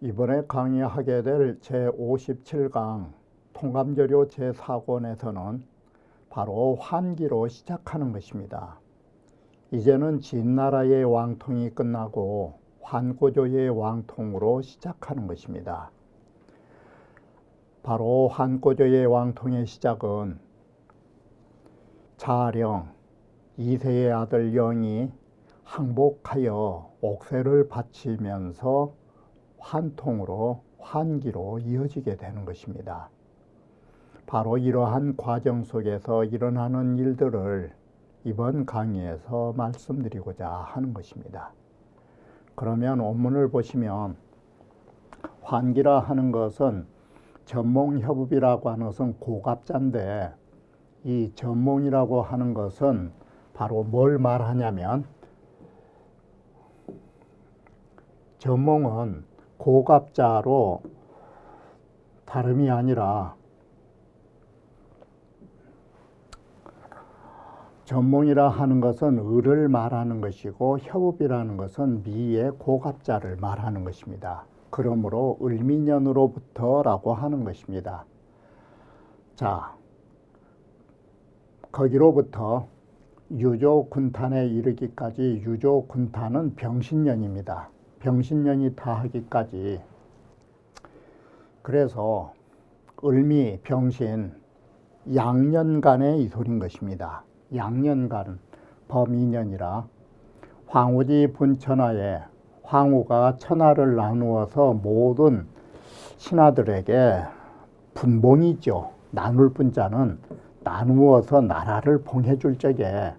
이번에 강의하게 될 제57강 통감조류 제4권에서는 바로 환기로 시작하는 것입니다. 이제는 진나라의 왕통이 끝나고 환고조의 왕통으로 시작하는 것입니다. 바로 환고조의 왕통의 시작은 자령 2세의 아들 영이 항복하여 옥새를 바치면서 환통으로 환기로 이어지게 되는 것입니다. 바로 이러한 과정 속에서 일어나는 일들을 이번 강의에서 말씀드리고자 하는 것입니다. 그러면 원문을 보시면 환기라 하는 것은 전몽협읍이라고 하는 것은 고갑자인데, 이 전몽이라고 하는 것은 바로 뭘 말하냐면, 전몽은 고갑자로 다름이 아니라 전몽이라 하는 것은 을을 말하는 것이고 협읍이라는 것은 미의 고갑자를 말하는 것입니다. 그러므로 을미년으로부터라고 하는 것입니다. 자, 거기로부터 유조군탄에 이르기까지, 유조군탄은 병신년입니다. 병신년이 다하기까지. 그래서 을미, 병신, 양년간의 이솔인 것입니다. 양년간, 범이년이라 황후지 분천하에 황후가 천하를 나누어서 모든 신하들에게 분봉이죠. 나눌 분자는 나누어서 나라를 봉해줄 적에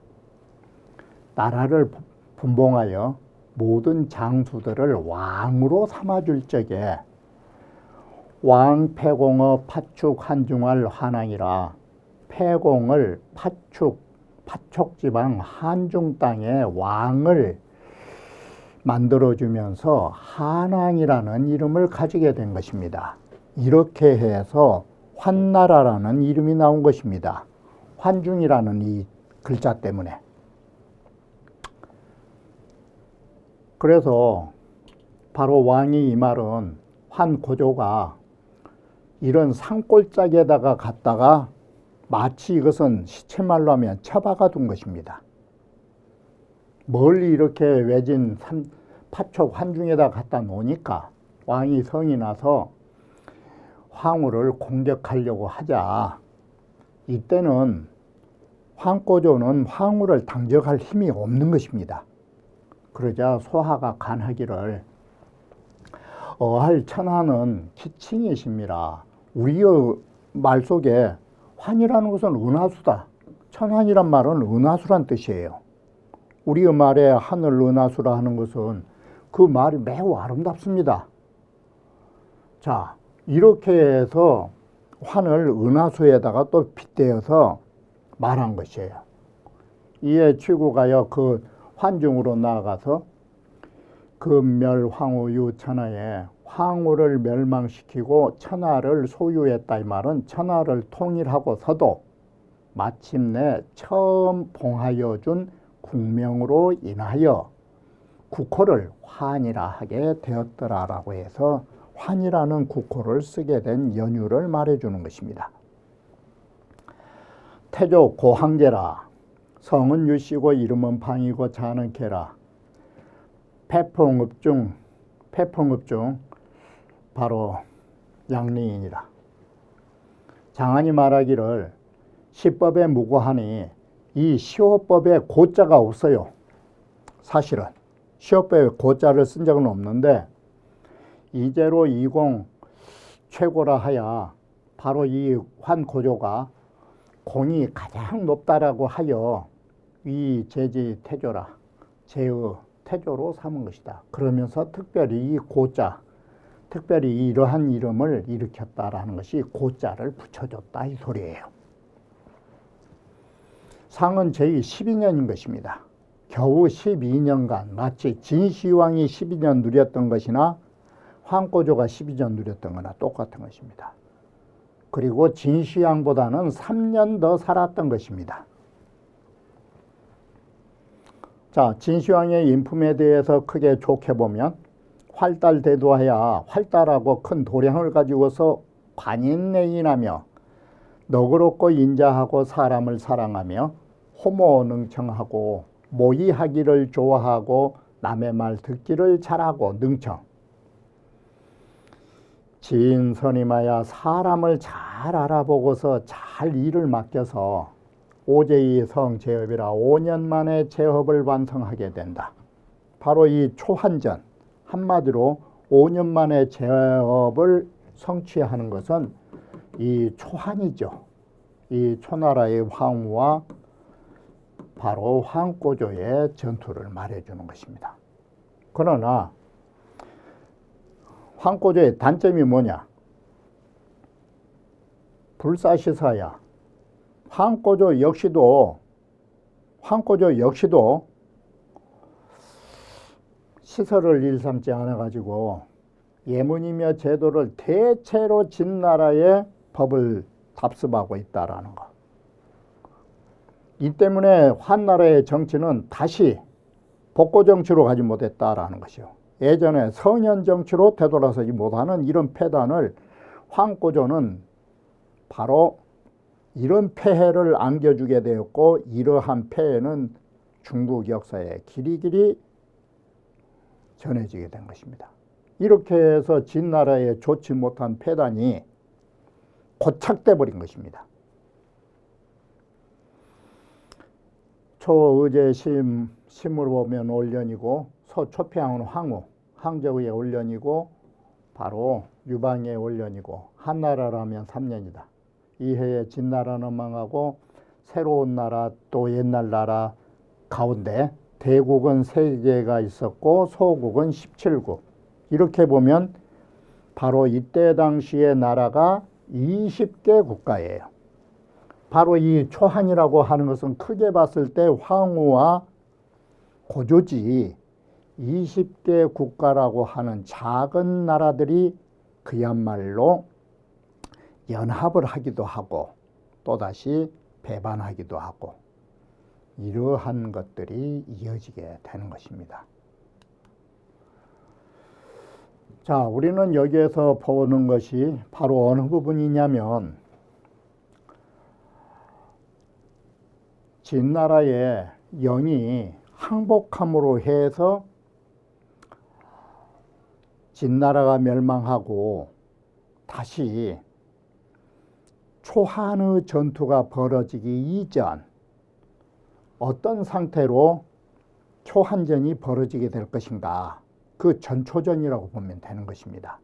나라를 분봉하여 모든 장수들을 왕으로 삼아줄 적에 왕패공의 파축 한중할 환왕이라, 패공을 파촉지방 한중 땅에 왕을 만들어주면서 한왕이라는 이름을 가지게 된 것입니다. 이렇게 해서 환나라라는 이름이 나온 것입니다. 환중이라는 이 글자 때문에. 그래서 바로 왕이 이 말은 환고조가 이런 산골짜기에다가 갔다가 마치 이것은 시체말로 하면 처박아 둔 것입니다. 멀리 이렇게 외진 파촉 환중에다 갖다 놓으니까 왕이 성이 나서 황후를 공격하려고 하자, 이때는 환고조는 황후를 당적할 힘이 없는 것입니다. 그러자 소하가 간하기를, 어할 천하는 기칭이십니다. 우리의 말 속에 환이라는 것은 은하수다. 천환이란 말은 은하수란 뜻이에요. 우리의 말에 하늘 은하수라 하는 것은 그 말이 매우 아름답습니다. 자, 이렇게 해서 환을 은하수에다가 또 빗대어서 말한 것이에요. 이에 취구가여 그 환중으로 나아가서 금멸황후 유천하에 황후를 멸망시키고 천하를 소유했다. 이 말은 천하를 통일하고서도 마침내 처음 봉하여 준 국명으로 인하여 국호를 환이라 하게 되었더라라고 해서 환이라는 국호를 쓰게 된 연유를 말해주는 것입니다. 태조 고항제라, 성은 유씨고 이름은 방이고 자는 개라. 패풍읍 중 바로 양리인이라. 장안이 말하기를 시법에 무고하니, 이 시호법에 고자가 없어요. 사실은 시호법에 고자를 쓴 적은 없는데, 이제로 이공 최고라 하여 바로 이 환고조가 공이 가장 높다라고 하여 이 제지 태조라, 제의 태조로 삼은 것이다. 그러면서 특별히 이 고자, 특별히 이러한 이름을 일으켰다라는 것이 고자를 붙여줬다, 이 소리예요. 상은 제위 12년인 것입니다. 겨우 12년간 마치 진시황이 12년 누렸던 것이나 환고조가 12년 누렸던 거나 똑같은 것입니다. 그리고 진시황보다는 3년 더 살았던 것입니다. 자, 진시황의 인품에 대해서 크게 족해보면 활달대도하야 활달하고 큰 도량을 가지고서 관인내인하며 너그럽고 인자하고 사람을 사랑하며 호모능청하고 모의하기를 좋아하고 남의 말 듣기를 잘하고 능청. 지인 선임하여 사람을 잘 알아보고서 잘 일을 맡겨서 오제이 성제업이라 5년 만에 제업을 완성하게 된다. 바로 이 초한전, 한마디로 5년 만에 제업을 성취하는 것은 이 초한이죠. 이 초나라의 황후와 바로 황꼬조의 전투를 말해주는 것입니다. 그러나 황꼬조의 단점이 뭐냐? 불사시사야. 황꼬조 역시도 시설을 일삼지 않아가지고 예문이며 제도를 대체로 진나라의 법을 답습하고 있다라는 것. 이 때문에 한나라의 정치는 다시 복고 정치로 가지 못했다라는 것이요. 예전에 성현 정치로 되돌아서지 못하는 이런 폐단을 황꼬조는 바로 이런 폐해를 안겨주게 되었고, 이러한 폐해는 중국 역사에 길이길이 전해지게 된 것입니다. 이렇게 해서 진나라의 좋지 못한 폐단이 고착돼 버린 것입니다. 초의제 심으로 보면 올년이고, 소초평은 황후, 황제의 올년이고, 바로 유방의 올년이고, 한나라라면 3년이다. 이 해에 진나라는 망하고 새로운 나라, 또 옛날 나라 가운데 대국은 3개가 있었고 소국은 17국. 이렇게 보면 바로 이때 당시의 나라가 20개 국가예요. 바로 이 초한이라고 하는 것은 크게 봤을 때 황후와 고조지 20개 국가라고 하는 작은 나라들이 그야말로 연합을 하기도 하고 또다시 배반하기도 하고 이러한 것들이 이어지게 되는 것입니다. 자, 우리는 여기에서 보는 것이 바로 어느 부분이냐면 진나라의 영이 항복함으로 해서 진나라가 멸망하고 다시 초한의 전투가 벌어지기 이전 어떤 상태로 초한전이 벌어지게 될 것인가, 그 전초전이라고 보면 되는 것입니다.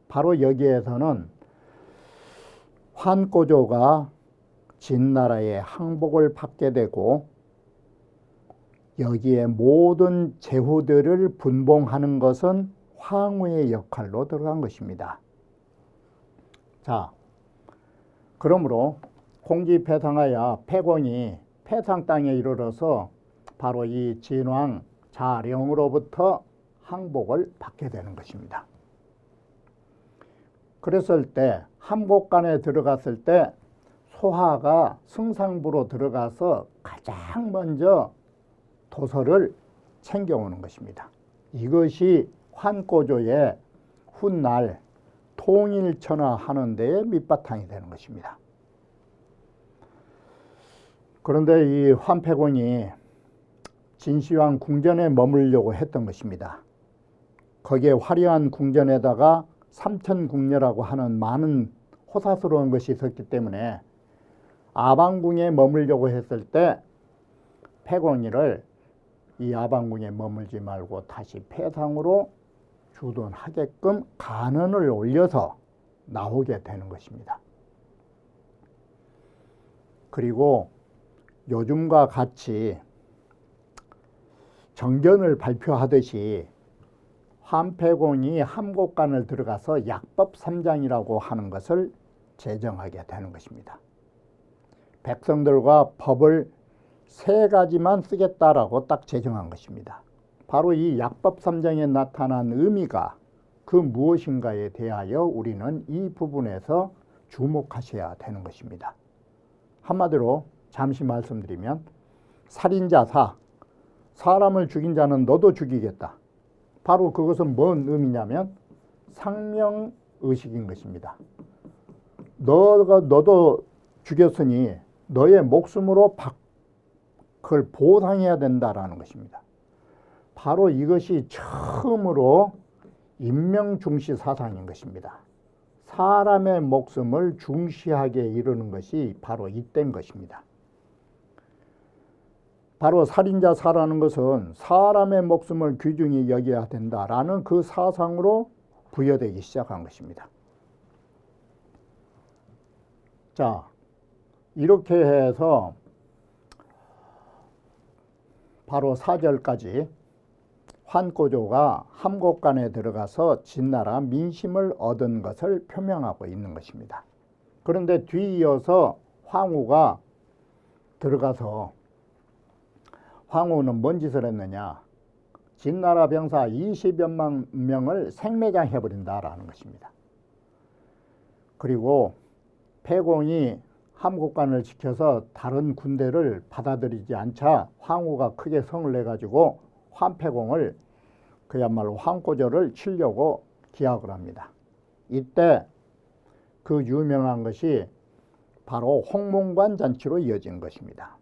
바로 여기에서는 황꼬조가 진나라의 항복을 받게 되고 여기에 모든 제후들을 분봉하는 것은 황후의 역할로 들어간 것입니다. 자, 그러므로 공지패상하여 패공이 패상 땅에 이르러서 바로 이 진왕 자령으로부터 항복을 받게 되는 것입니다. 그랬을 때 함곡간에 들어갔을 때 소하가 승상부로 들어가서 가장 먼저 도서를 챙겨오는 것입니다. 이것이 황꼬조의 훗날 통일천하하는 데에 밑바탕이 되는 것입니다. 그런데 이 환패공이 진시황 궁전에 머물려고 했던 것입니다. 거기에 화려한 궁전에다가 삼천궁녀라고 하는 많은 호사스러운 것이 있었기 때문에 아방궁에 머물려고 했을 때 패공이를 이 아방궁에 머물지 말고 다시 패상으로 주둔하게끔 간언을 올려서 나오게 되는 것입니다. 그리고 요즘과 같이 정견을 발표하듯이 환패공이 함곡간을 들어가서 약법 3장이라고 하는 것을 제정하게 되는 것입니다. 백성들과 법을 3가지만 쓰겠다라고 딱 제정한 것입니다. 바로 이 약법 3장에 나타난 의미가 그 무엇인가에 대하여 우리는 이 부분에서 주목하셔야 되는 것입니다. 한마디로 잠시 말씀드리면 살인자사, 사람을 죽인 자는 너도 죽이겠다. 바로 그것은 뭔 의미냐면 상명의식인 것입니다. 너도 죽였으니 너의 목숨으로 그걸 보상해야 된다라는 것입니다. 바로 이것이 처음으로 인명중시 사상인 것입니다. 사람의 목숨을 중시하게 이르는 것이 바로 이때인 것입니다. 바로 살인자사라는 것은 사람의 목숨을 귀중히 여겨야 된다라는 그 사상으로 부여되기 시작한 것입니다. 자, 이렇게 해서 바로 4절까지 환꼬조가 함곡간에 들어가서 진나라 민심을 얻은 것을 표명하고 있는 것입니다. 그런데 뒤이어서 황후가 들어가서 황후는 뭔 짓을 했느냐? 진나라 병사 20여만 명을 생매장해버린다라는 것입니다. 그리고 패공이 함곡간을 지켜서 다른 군대를 받아들이지 않자 황후가 크게 성을 내가지고 환패공을 그야말로 황꼬조를 치려고 기약을 합니다. 이때 그 유명한 것이 바로 홍문관 잔치로 이어진 것입니다.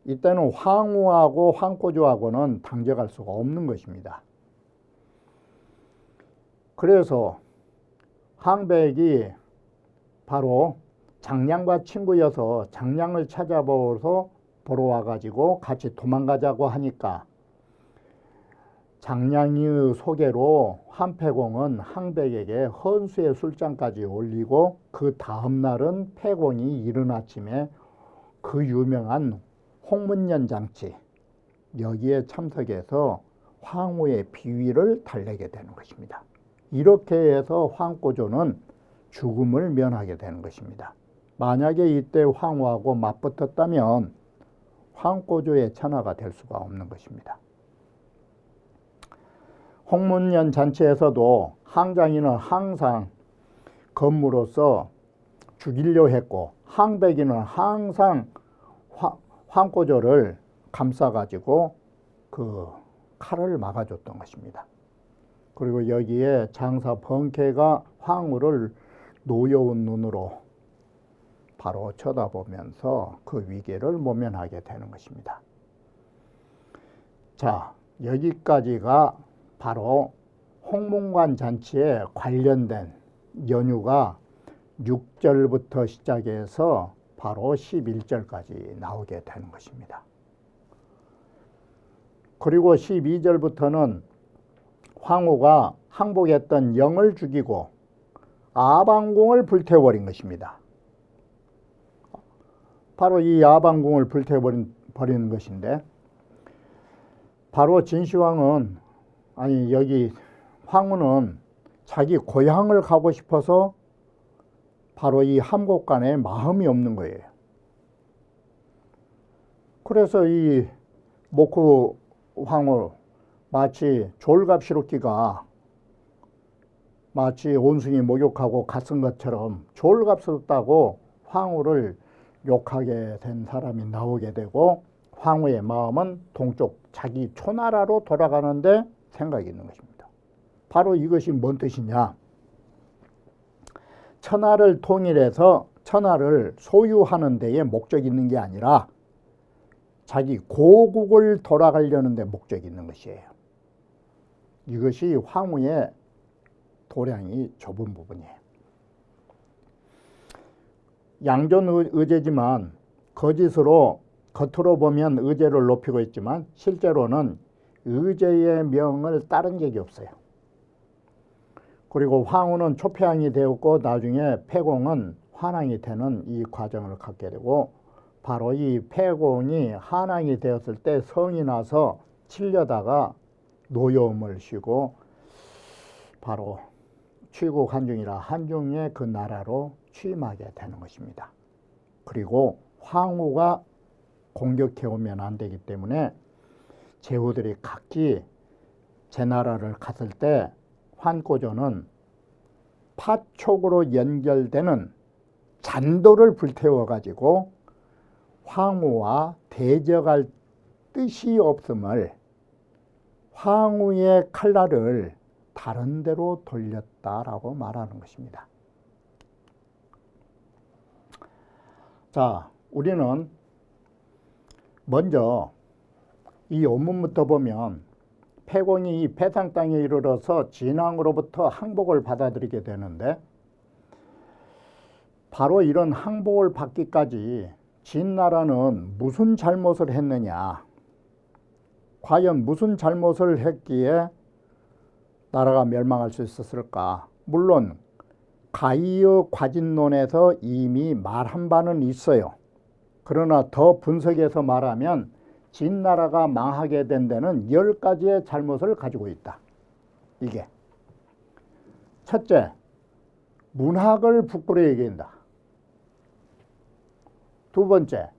이때는 황후하고 황꼬조하고는 당적할 수가 없는 것입니다. 그래서 항백이 바로 장량과 친구여서 장량을 찾아보러 와가지고 같이 도망가자고 하니까 장량의 소개로 환패공은 항백에게 헌수의 술잔까지 올리고 그 다음날은 패공이 이른 아침에 그 유명한 홍문년 장치 여기에 참석해서 황후의 비위를 달래게 되는 것입니다. 이렇게 해서 황꼬조는 죽음을 면하게 되는 것입니다. 만약에 이때 황후하고 맞붙었다면 황꼬조의 천하가 될 수가 없는 것입니다. 홍문년 잔치에서도 항장이는 항상 검으로서 죽이려 했고 항백이는 항상 황꼬조를 감싸가지고 그 칼을 막아줬던 것입니다. 그리고 여기에 장사 번쾌가 황후를 노여운 눈으로 바로 쳐다보면서 그 위기를 모면하게 되는 것입니다. 자, 여기까지가 바로 홍문관 잔치에 관련된 연유가 6절부터 시작해서 바로 11절까지 나오게 되는 것입니다. 그리고 12절부터는 황후가 항복했던 영을 죽이고 아방궁을 불태워버린 것입니다. 바로 이 아방궁을 불태워버리는 것인데 바로 진시황은 여기 황후는 자기 고향을 가고 싶어서 바로 이 함곡간에 마음이 없는 거예요. 그래서 이 목후 황후 마치 졸갑시럽기가 마치 온숭이 목욕하고 갔은 것처럼 졸갑스럽다고 황후를 욕하게 된 사람이 나오게 되고 황후의 마음은 동쪽 자기 초나라로 돌아가는데 생각이 있는 것입니다. 바로 이것이 뭔 뜻이냐? 천하를 통일해서 천하를 소유하는 데에 목적이 있는 게 아니라 자기 고국을 돌아가려는 데 목적이 있는 것이에요. 이것이 황후의 도량이 좁은 부분이에요. 양존 의제지만 거짓으로 겉으로 보면 의제를 높이고 있지만 실제로는 의제의 명을 따른 적이 없어요. 그리고 황후는 초패왕이 되었고 나중에 패공은 환왕이 되는 이 과정을 갖게 되고 바로 이 패공이 한왕이 되었을 때 성이 나서 치려다가 노여움을 쉬고 바로 취국 한중이라 한중의 그 나라로 취임하게 되는 것입니다. 그리고 황후가 공격해 오면 안 되기 때문에 제후들이 각기 제 나라를 갔을 때 환꼬조는 파촉으로 연결되는 잔도를 불태워 가지고 황후와 대적할 뜻이 없음을 황후의 칼날을 다른 데로 돌렸다라고 말하는 것입니다. 자, 우리는 먼저 이 원문부터 보면 패공이 이 패상 땅에 이르러서 진왕으로부터 항복을 받아들이게 되는데, 바로 이런 항복을 받기까지 진나라는 무슨 잘못을 했느냐, 과연 무슨 잘못을 했기에 나라가 멸망할 수 있었을까. 물론 가이어 과진론에서 이미 말한 바는 있어요. 그러나 더 분석해서 말하면 진나라가 망하게 된 데는 10가지의 잘못을 가지고 있다. 이게 첫째, 문학을 부끄러 여긴다. 두 번째,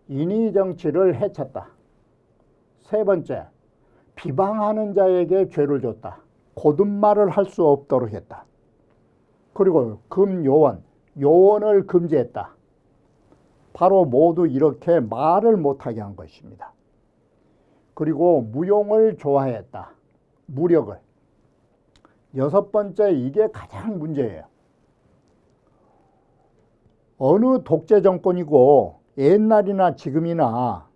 인의정치를 해쳤다. 세 번째, 비방하는 자에게 죄를 줬다. 고든말을 할 수 없도록 했다. 그리고 금요원, 요원을 금지했다. 바로 모두 이렇게 말을 못하게 한 것입니다. 그리고 무용을 좋아했다. 무력을. 여섯 번째, 이게 가장 문제예요. 어느 독재 정권이고 옛날이나 지금이나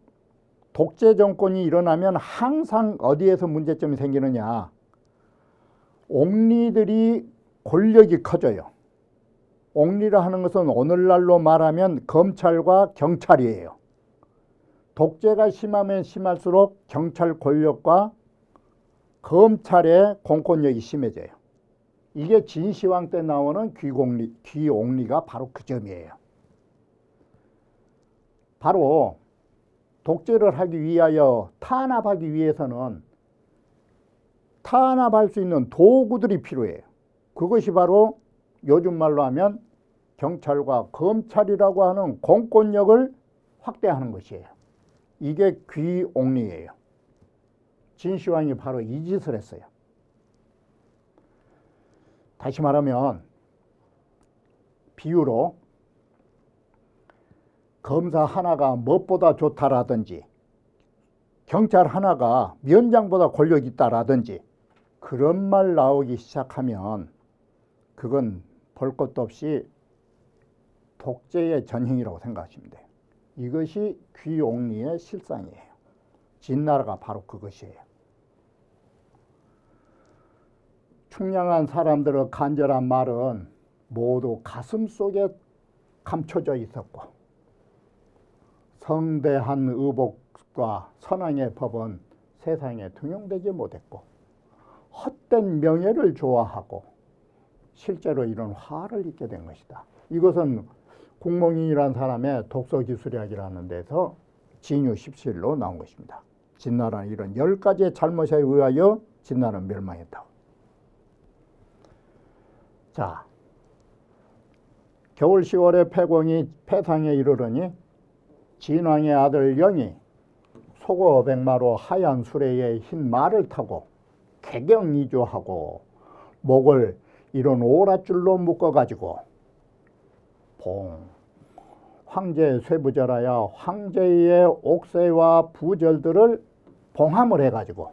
독재 정권이 일어나면 항상 어디에서 문제점이 생기느냐. 옹리들이 권력이 커져요. 옹리라 하는 것은 오늘날로 말하면 검찰과 경찰이에요. 독재가 심하면 심할수록 경찰 권력과 검찰의 공권력이 심해져요. 이게 진시황 때 나오는 귀옹리가 바로 그 점이에요. 바로 독재를 하기 위하여 탄압하기 위해서는 탄압할 수 있는 도구들이 필요해요. 그것이 바로 요즘 말로 하면 경찰과 검찰이라고 하는 공권력을 확대하는 것이에요. 이게 귀옹리예요. 진시황이 바로 이 짓을 했어요. 다시 말하면 비유로 검사 하나가 무엇보다 좋다라든지 경찰 하나가 위원장보다 권력이 있다라든지 그런 말 나오기 시작하면 그건 볼 것도 없이 독재의 전형이라고 생각하시면 돼요. 이것이 귀옹리의 실상이에요. 진나라가 바로 그것이에요. 충량한 사람들의 간절한 말은 모두 가슴 속에 감춰져 있었고, 성대한 의복과 선왕의 법은 세상에 등용되지 못했고, 헛된 명예를 좋아하고 실제로 이런 화를 입게 된 것이다. 이것은 국몽인이라는 사람의 독서기술학이라는 데서 진유 17로 나온 것입니다. 진나라는 이런 10가지의 잘못에 의하여 진나라는 멸망했다고. 자, 겨울 10월에 패공이 패상에 이르러니 진왕의 아들 영이 소고 500마로 하얀 수레에 흰 말을 타고 개경이조하고 목을 이런 오랏줄로 묶어가지고 황제의 쇠부절하여 황제의 옥새와 부절들을 봉함을 해가지고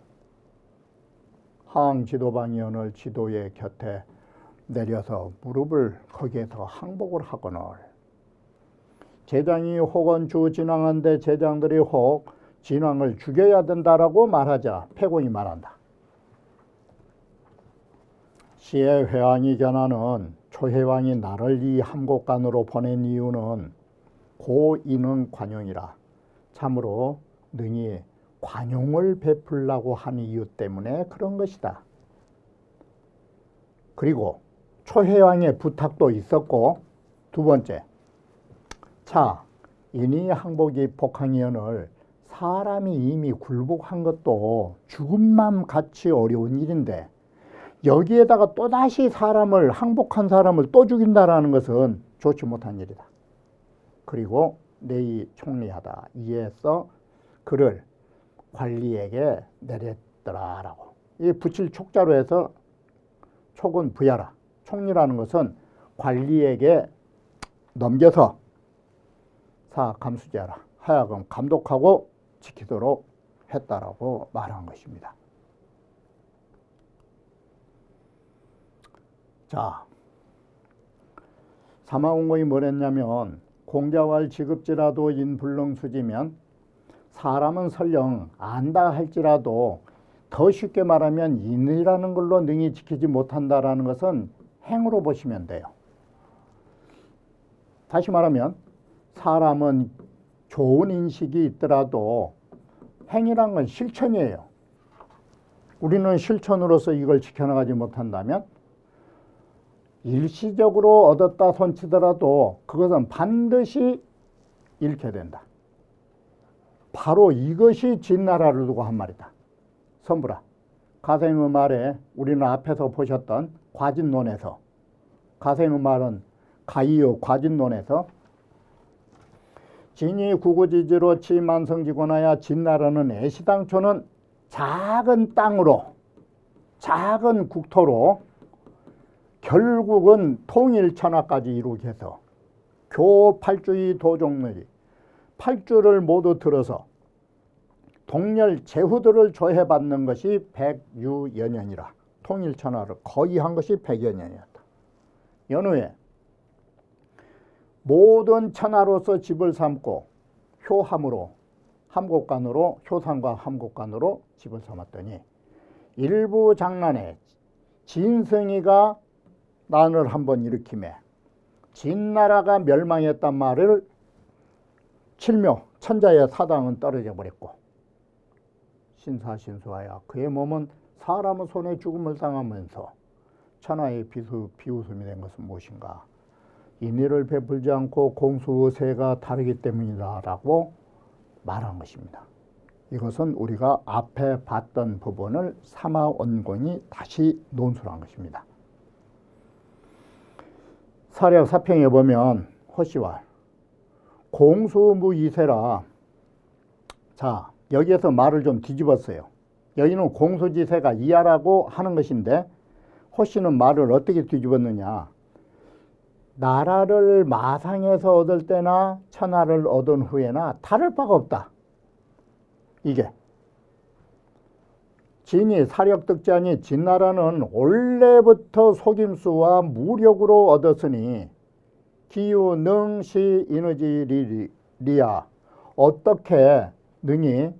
하왕 지도방위원을 지도의 곁에 내려서 무릎을 거기에서 항복을 하거늘 제장이 혹은 주 진왕한데 제장들이 혹 진왕을 죽여야 된다라고 말하자 패공이 말한다. 시의 회왕이 견하는 초회왕이 나를 이 함곡간으로 보낸 이유는 고인은 관용이라. 참으로 능히 관용을 베풀라고 하는 이유 때문에 그런 것이다. 그리고 초회왕의 부탁도 있었고, 두 번째, 자, 인이 항복이 복항이언을 사람이 이미 굴복한 것도 죽음만 같이 어려운 일인데 여기에다가 또다시 사람을 항복한 사람을 또 죽인다라는 것은 좋지 못한 일이다. 그리고 내이 총리하다. 이에서 그를 관리에게 내렸더라라고. 이 붙일 촉자로 해서 촉은 부야라. 총리라는 것은 관리에게 넘겨서 사 감수제하라. 하여금 감독하고 지키도록 했다라고 말한 것입니다. 자, 사마원공이 뭐랬냐면 공자왈 지급지라도 인불능수지면 사람은 설령 안다 할지라도 더 쉽게 말하면 인이라는 걸로 능히 지키지 못한다라는 것은 행으로 보시면 돼요. 다시 말하면 사람은 좋은 인식이 있더라도 행이란 건 실천이에요. 우리는 실천으로서 이걸 지켜나가지 못한다면 일시적으로 얻었다 손치더라도 그것은 반드시 잃게 된다. 바로 이것이 진나라를 두고 한 말이다. 선불아, 가생의 말에 우리는 앞에서 보셨던 과진론에서, 가생의 말은 가이의 과진론에서 진이 구구지지로 치만성지고나야 진나라는 애시당초는 작은 땅으로, 작은 국토로 결국은 통일천하까지 이루게 해서 교팔주의 도종들이 팔주를 모두 들어서 동렬 제후들을 조해받는 것이 100여 년이라 통일천하를 거의 한 것이 100여 년이었다. 연후에 모든 천하로서 집을 삼고 효함으로 함곡간으로 효상과 함곡간으로 집을 삼았더니 일부 장난에 진성이가 난을 한번 일으키매 진나라가 멸망했단 말을 칠묘 천자의 사당은 떨어져 버렸고 신사신수하여 그의 몸은 사람의 손에 죽음을 당하면서 천하의 비웃음이 된 것은 무엇인가? 인의를 베풀지 않고 공수의세가 다르기 때문이다 라고 말한 것입니다. 이것은 우리가 앞에 봤던 부분을 사마원공이 다시 논술한 것입니다. 사략 사평에 보면 허씨왈 공수무이세라. 자, 여기에서 말을 좀 뒤집었어요. 여기는 공수지세가 이하라고 하는 것인데 허씨는 말을 어떻게 뒤집었느냐. 나라를 마상에서 얻을 때나 천하를 얻은 후에나 다를 바가 없다. 이게 진이 사력득자니 진나라는 원래부터 속임수와 무력으로 얻었으니 기유 능시 이너지리야 어떻게 능히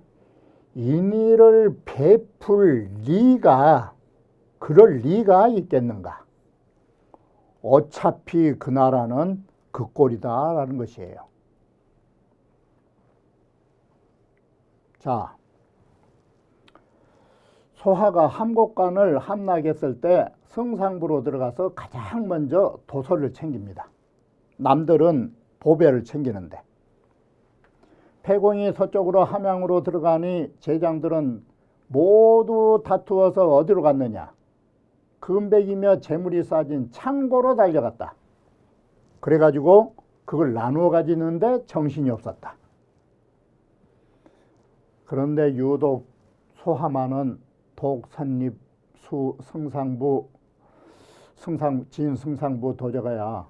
인의를 베풀 리가 그럴 리가 있겠는가. 어차피 그 나라는 그 꼴이다 라는 것이에요. 자, 소하가 함곡간을 함락했을 때 승상부로 들어가서 가장 먼저 도서를 챙깁니다. 남들은 보배를 챙기는데 패공이 서쪽으로 함양으로 들어가니 제장들은 모두 다투어서 어디로 갔느냐. 금백이며 재물이 쌓인 창고로 달려갔다. 그래가지고 그걸 나누어 가지는데 정신이 없었다. 그런데 유독 소하만은 독선립 진승상부 도저가야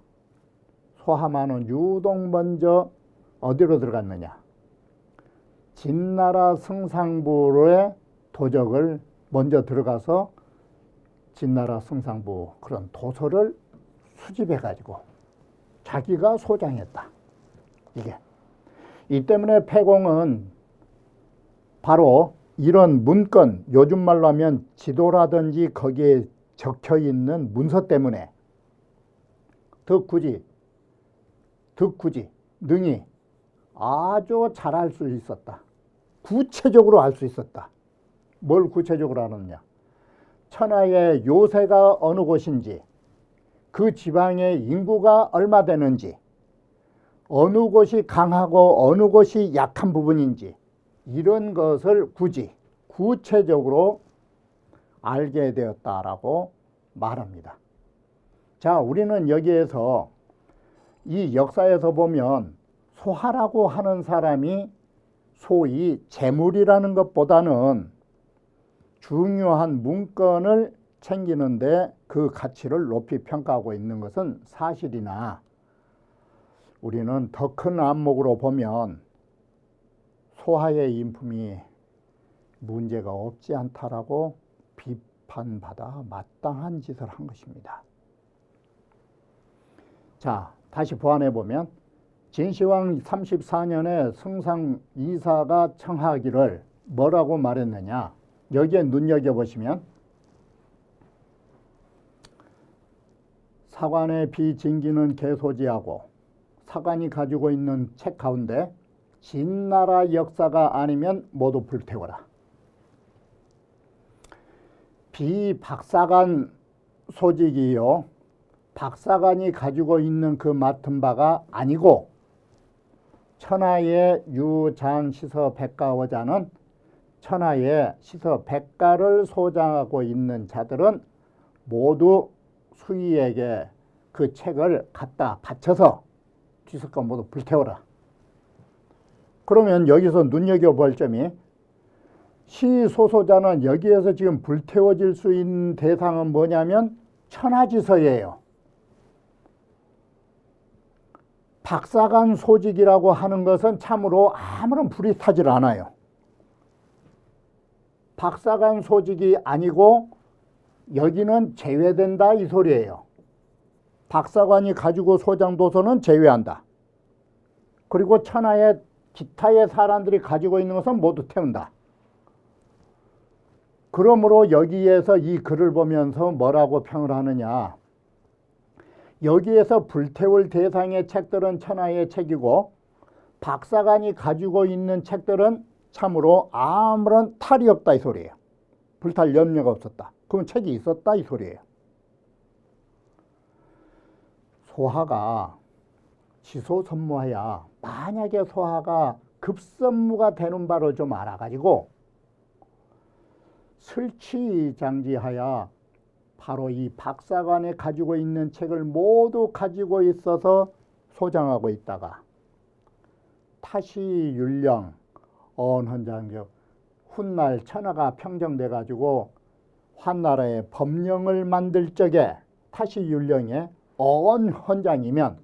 소하만은 유독 먼저 어디로 들어갔느냐. 진나라 승상부의 도적을 먼저 들어가서 진나라 승상부 그런 도서를 수집해가지고 자기가 소장했다. 이 때문에 패공은 바로 이런 문건, 요즘 말로 하면 지도라든지 거기에 적혀있는 문서 때문에 덕구지 능히 아주 잘 알 수 있었다. 구체적으로 알 수 있었다. 뭘 구체적으로 아느냐. 천하의 요새가 어느 곳인지, 그 지방의 인구가 얼마 되는지, 어느 곳이 강하고 어느 곳이 약한 부분인지 이런 것을 구체적으로 알게 되었다라고 말합니다. 자, 우리는 여기에서 이 역사에서 보면 소하라고 하는 사람이 소위 재물이라는 것보다는 중요한 문건을 챙기는데 그 가치를 높이 평가하고 있는 것은 사실이나 우리는 더 큰 안목으로 보면 소하의 인품이 문제가 없지 않다라고 비판받아 마땅한 짓을 한 것입니다. 자, 다시 보완해 보면 진시황 34년에 승상 이사가 청하기를 뭐라고 말했느냐. 여기에 눈여겨보시면 사관의 비징기는 개소지하고 사관이 가지고 있는 책 가운데 진나라 역사가 아니면 모두 불태워라. 비박사관 소직이요. 박사관이 가지고 있는 그 맡은 바가 아니고 천하의 유장 시서 백가어자는 천하의 시서 백가를 소장하고 있는 자들은 모두 수의에게 그 책을 갖다 바쳐서 뒤섞어 모두 불태워라. 그러면 여기서 눈여겨볼 점이 시 소소자는 여기에서 지금 불태워질 수 있는 대상은 뭐냐면 천하지서예요. 박사관 소직이라고 하는 것은 참으로 아무런 불이 타질 않아요. 박사관 소직이 아니고 여기는 제외된다 이 소리예요. 박사관이 가지고 소장도서는 제외한다. 그리고 천하의 기타의 사람들이 가지고 있는 것은 모두 태운다. 그러므로 여기에서 이 글을 보면서 뭐라고 평을 하느냐. 여기에서 불태울 대상의 책들은 천하의 책이고 박사관이 가지고 있는 책들은 참으로 아무런 탈이 없다 이 소리예요. 불탈 염려가 없었다. 그럼 책이 있었다 이 소리예요. 소하가 지소선무하야 만약에 소하가 급선무가 되는 바를 좀 알아가지고 설치장지하야 바로 이 박사관에 가지고 있는 책을 모두 가지고 있어서 소장하고 있다가 타시 율령 언헌장적 훗날 천하가 평정돼 가지고 환나라의 법령을 만들 적에 타시 율령에 언헌장이면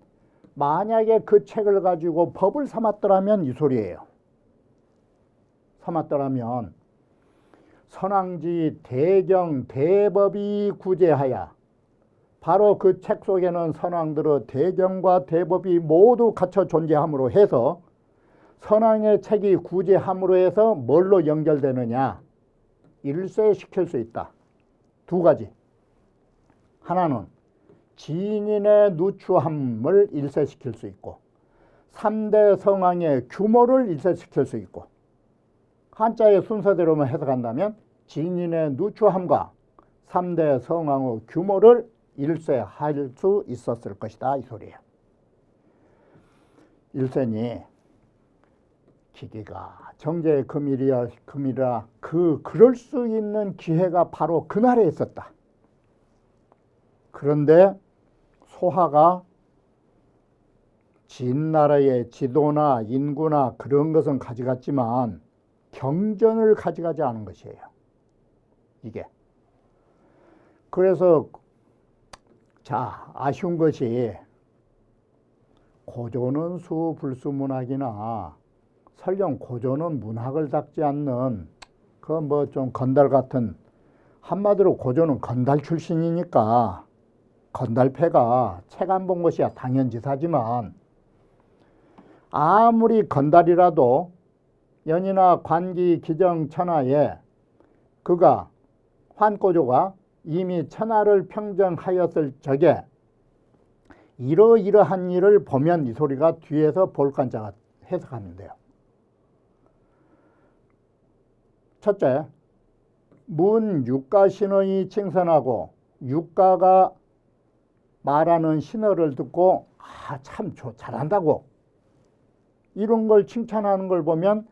만약에 그 책을 가지고 법을 삼았더라면 이 소리예요. 삼았더라면 선왕지 대경 대법이 구제하야 바로 그 책 속에는 선왕들의 대경과 대법이 모두 갖춰 존재함으로 해서 선왕의 책이 구제함으로 해서 뭘로 연결되느냐. 일세시킬 수 있다. 두 가지. 하나는 진인의 누추함을 일세시킬 수 있고 3대 성왕의 규모를 일세시킬 수 있고 한자의 순서대로만 해석한다면 진인의 누추함과 3대 성왕의 규모를 일세할 수 있었을 것이다 이 소리예요. 일세니 기기가 정제의 금일이라 그럴 수 있는 기회가 바로 그날에 있었다. 그런데 소하가 진나라의 지도나 인구나 그런 것은 가져갔지만 경전을 가져가지 않은 것이에요. 이게. 그래서 자, 아쉬운 것이 고조는 수불수문학이나 설령 고조는 문학을 닦지 않는 그 뭐 좀 건달 같은, 한마디로 고조는 건달 출신이니까 건달패가 책 안 본 것이야 당연지사지만 아무리 건달이라도 연이나 관기 기정 천하에 그가 환고조가 이미 천하를 평정하였을 적에 이러이러한 일을 보면 이 소리가 뒤에서 볼간자가 해석하면 돼요. 첫째, 문 육가신의 칭선하고 육가가 말하는 신어를 듣고 참 잘한다고 이런 걸 칭찬하는 걸 보면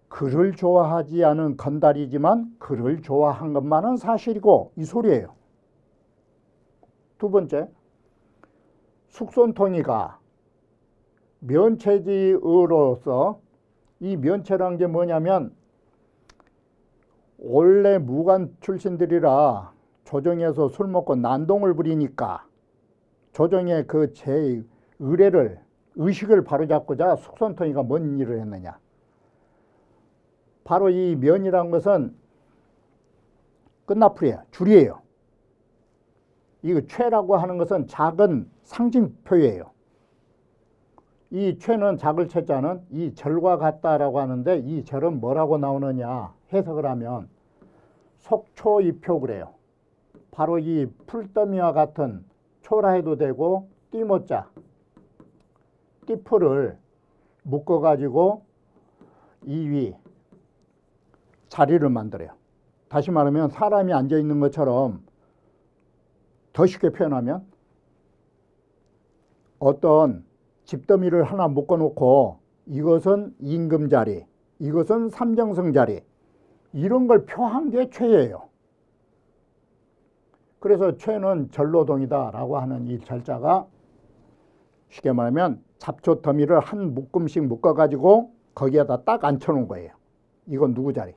글을 좋아하지 않은 건달이지만 글을 좋아한 것만은 사실이고 이 소리예요. 두 번째, 숙손통이가 면체지의로서 이 면체란 게 뭐냐면 원래 무관 출신들이라 조정에서 술 먹고 난동을 부리니까 조정의 그 제 의식을 바로잡고자 숙손통이가 뭔 일을 했느냐. 바로 이 면이란 것은 끝나풀이에요. 줄이에요. 이거 최라고 하는 것은 작은 상징표예요. 이 최는 작을 최자는 이 절과 같다라고 하는데 이 절은 뭐라고 나오느냐 해석을 하면 속초이표 그래요. 바로 이 풀더미와 같은 초라 해도 되고 띠모자, 띠풀을 묶어가지고 이 위 자리를 만들어요. 다시 말하면 사람이 앉아있는 것처럼 더 쉽게 표현하면 어떤 집더미를 하나 묶어놓고 이것은 임금자리, 이것은 삼정승자리 이런 걸 표한 게 최예요. 그래서 최는 절로동이다 라고 하는 이 절자가 쉽게 말하면 잡초 더미를 한 묶음씩 묶어가지고 거기에다 딱 앉혀놓은 거예요. 이건 누구 자리?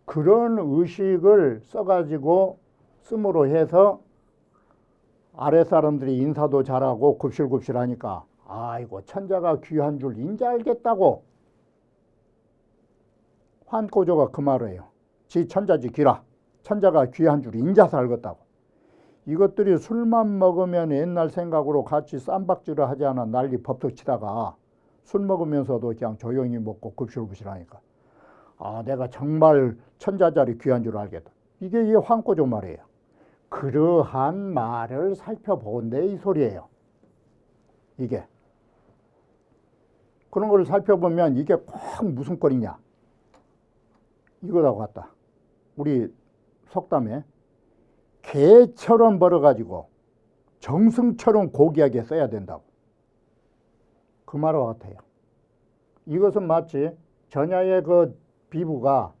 그런 의식을 써가지고 씀으로 해서 아랫사람들이 인사도 잘하고 굽실굽실하니까 아이고 천자가 귀한 줄 인제 알겠다고 환고조가 그 말을 해요. 지 천자지 귀라. 천자가 귀한 줄 인자서 알겠다고. 이것들이 술만 먹으면 옛날 생각으로 같이 쌈박질을 하지 않아 난리 법석 치다가 술 먹으면서도 그냥 조용히 먹고 굽실굽실하니까 아 내가 정말 천자자리 귀한 줄 알겠다. 이게 이 환고조 말이에요. 그러한 말을 살펴본데 이 소리예요. 이게. 그런 걸 살펴보면 이게 꼭 무슨 꼴이냐. 이거하고 같다. 우리 속담에 개처럼 벌어가지고 정승처럼 고귀하게 써야 된다고. 그 말과 같아요. 이것은 마치 전야의 그 비부가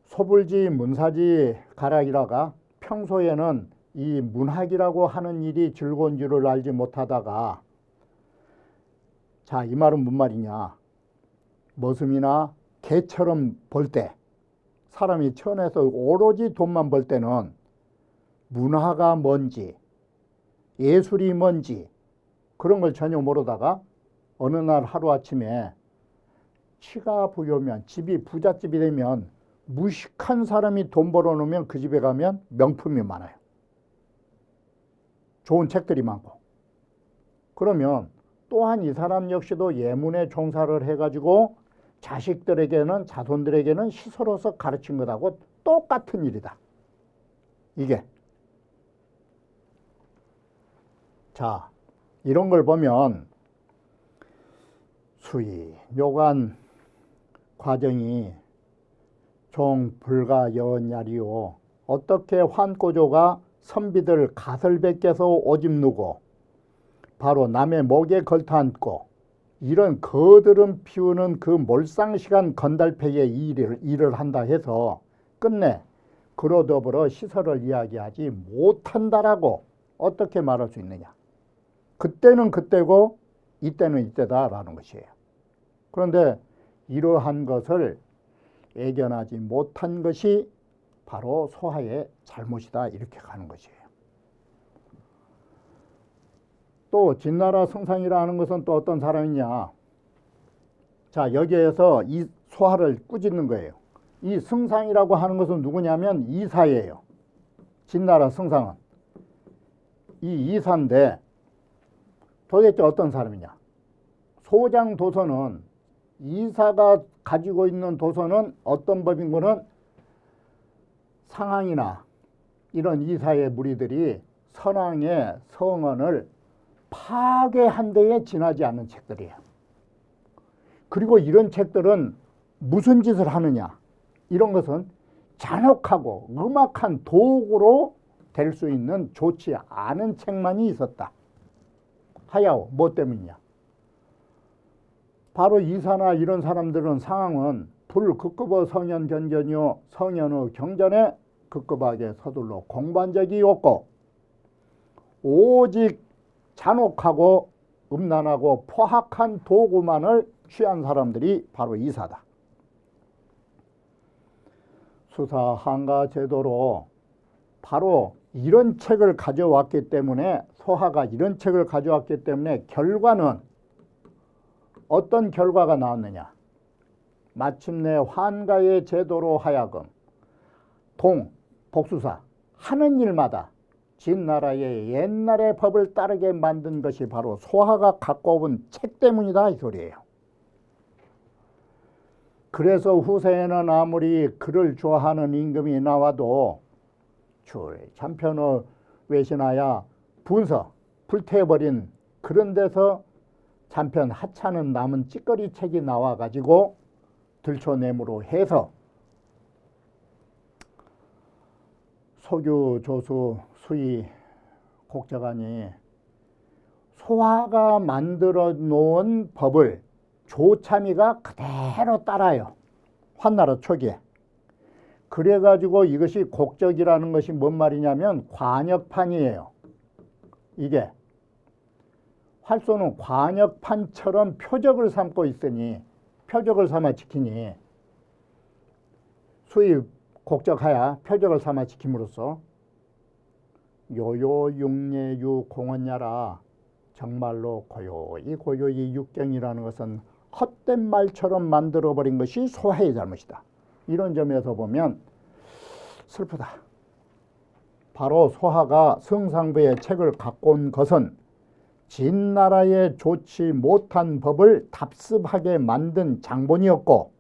소불지 문사지 가락이라가 평소에는 이 문학이라고 하는 일이 즐거운 줄을 알지 못하다가 자, 이 말은 뭔 말이냐. 머슴이나 개처럼 벌 때 사람이 천에서 오로지 돈만 벌 때는 문화가 뭔지 예술이 뭔지 그런 걸 전혀 모르다가 어느 날 하루아침에 치가 부여면 집이 부잣집이 되면 무식한 사람이 돈 벌어놓으면 그 집에 가면 명품이 많아요. 좋은 책들이 많고. 그러면 또한 이 사람 역시도 예문에 종사를 해가지고 자식들에게는 자손들에게는 시설로서 가르친 것하고 똑같은 일이다. 이게. 자, 이런 걸 보면 수의, 묘관 과정이 종 불가 여언야리요. 어떻게 환고조가 선비들 갓을 벗겨서 오집 누고 바로 남의 목에 걸터앉고 이런 거드름 피우는 그 몰상시간 건달패의 일을 한다 해서 끝내 그로 더불어 시설을 이야기하지 못한다라고 어떻게 말할 수 있느냐. 그때는 그때고 이때는 이때다라는 것이에요. 그런데 이러한 것을 애견하지 못한 것이 바로 소하의 잘못이다 이렇게 가는 것이에요. 또 진나라 승상이라는 것은 또 어떤 사람이냐. 자, 여기에서 이 소하를 꾸짖는 거예요. 이 승상이라고 하는 것은 누구냐면 이사예요. 진나라 승상은 이 이사인데 도대체 어떤 사람이냐. 소장 도서는 이사가 가지고 있는 도서는 어떤 법인 거는 상항이나 이런 이사의 무리들이 선왕의 성언을 파괴한 데에 지나지 않는 책들이에요. 그리고 이런 책들은 무슨 짓을 하느냐. 이런 것은 잔혹하고 음악한 도구로 될 수 있는 좋지 않은 책만이 있었다. 하야오, 뭐 때문이냐. 바로 이사나 이런 사람들은 상황은 불극급의 성현 견견이요 성현의 경전에 급급하게 서둘러 공부한 적이 없고 오직 잔혹하고 음란하고 포악한 도구만을 취한 사람들이 바로 이사다. 수사 한가 제도로 바로 이런 책을 가져왔기 때문에 소하가 이런 책을 가져왔기 때문에 결과는 어떤 결과가 나왔느냐. 마침내 환가의 제도로 하여금 동, 복수사, 하는 일마다 진나라의 옛날의 법을 따르게 만든 것이 바로 소하가 갖고 온 책 때문이다 이 소리예요. 그래서 후세에는 아무리 그를 좋아하는 임금이 나와도 참편을 외신하야 분서 불태워버린 그런 데서 참편 하찮은 남은 찌꺼리 책이 나와가지고 들춰내므로 해서 소규 조수 수의 곡작하니 소하가 만들어 놓은 법을 조참이가 그대로 따라요. 환나라 초기에. 그래가지고 이것이 곡적이라는 것이 뭔 말이냐면 관역판이에요. 이게 활소는 관역판처럼 표적을 삼고 있으니 표적을 삼아 지키니 수의 곡적하야 표적을 삼아 지킴으로써 요요육례유 공언야라 정말로 고요히 육경이라는 것은 헛된 말처럼 만들어버린 것이 소하의 잘못이다. 이런 점에서 보면 슬프다. 바로 소하가 성상부의 책을 갖고 온 것은 진나라에 좋지 못한 법을 답습하게 만든 장본이었고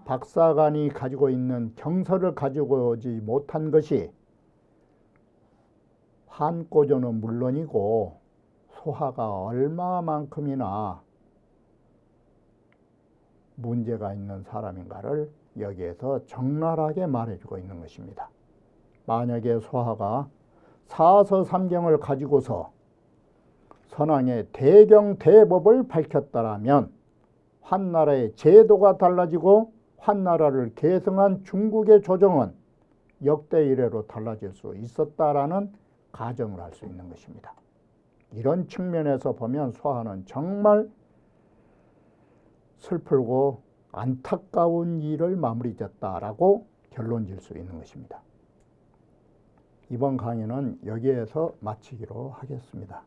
박사관이 가지고 있는 경서를 가지고 오지 못한 것이 한꼬조는 물론이고 소하가 얼마만큼이나 문제가 있는 사람인가를 여기에서 적나라하게 말해주고 있는 것입니다. 만약에 소하가 사서삼경을 가지고서 선왕의 대경대법을 밝혔다라면 환나라의 제도가 달라지고 환나라를 계승한 중국의 조정은 역대 이래로 달라질 수 있었다라는 가정을 할 수 있는 것입니다. 이런 측면에서 보면 소하는 정말 슬프고 안타까운 일을 마무리 짓다라고 결론 질 수 있는 것입니다. 이번 강의는 여기에서 마치기로 하겠습니다.